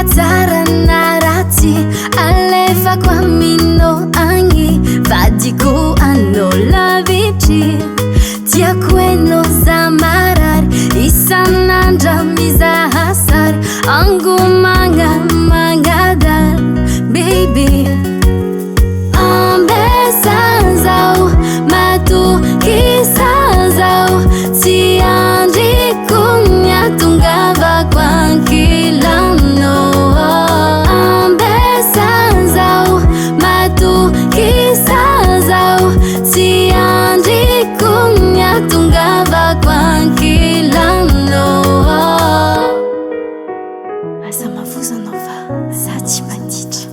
tsara na ratsy alefako aminao agny vadiko anao lavitry tiako hainao za marary isan'andra mizaha sary angomagna magnadary baby ambesan'zao matokisa'zao tsy andriko miatongavako ankilanao ambesan'zao matokisa'zao tsy andriko miatongavako ankilanao asa mavozanao fa za tsy manditra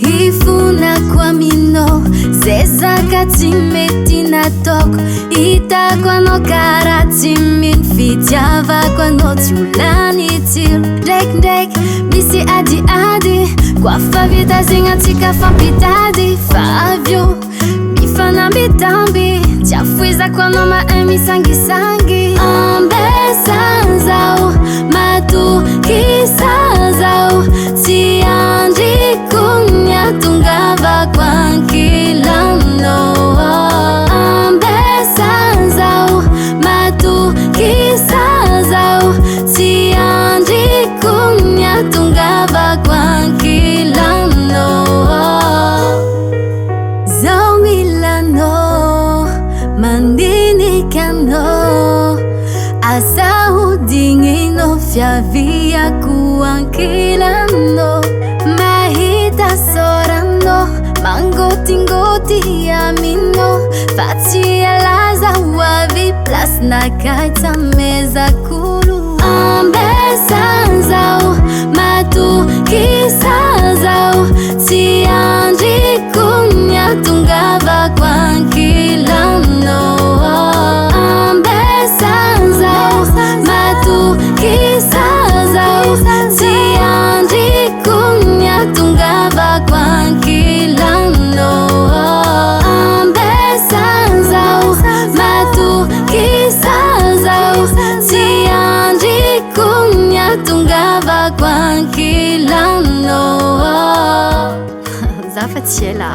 hifonako aminao zay zaka tsy mety nataoko hitako anao karaha tsy mino fitiavako anao tsy olany tsiro ndraikindraiky misy adiady koa fa vita zegny antsika fampitady fa avyo mifanambitamby tsy afoizako anao mahay misangisangy ambesan'zao matokisa'zao tsy andriko miatongavako ankilanao ambesan'zao matokisa'zao tsy andriko miatongavako ankilanao zao milanao mandinikanao asa hodigninao fiaviako ankilanao mahita soranao mangotingoti aminao fa tsy alaza hoavy plasnakay tsamezakolo ambesan'zao matokisa'zao tsy andriko miatongavako ankilanao ambesan'zao matokisa'zao tsy andriko miatongavako ankilanao ambesan'zao matokisa'zao tsy andriko miatongavako ankilanao za fa tsy ela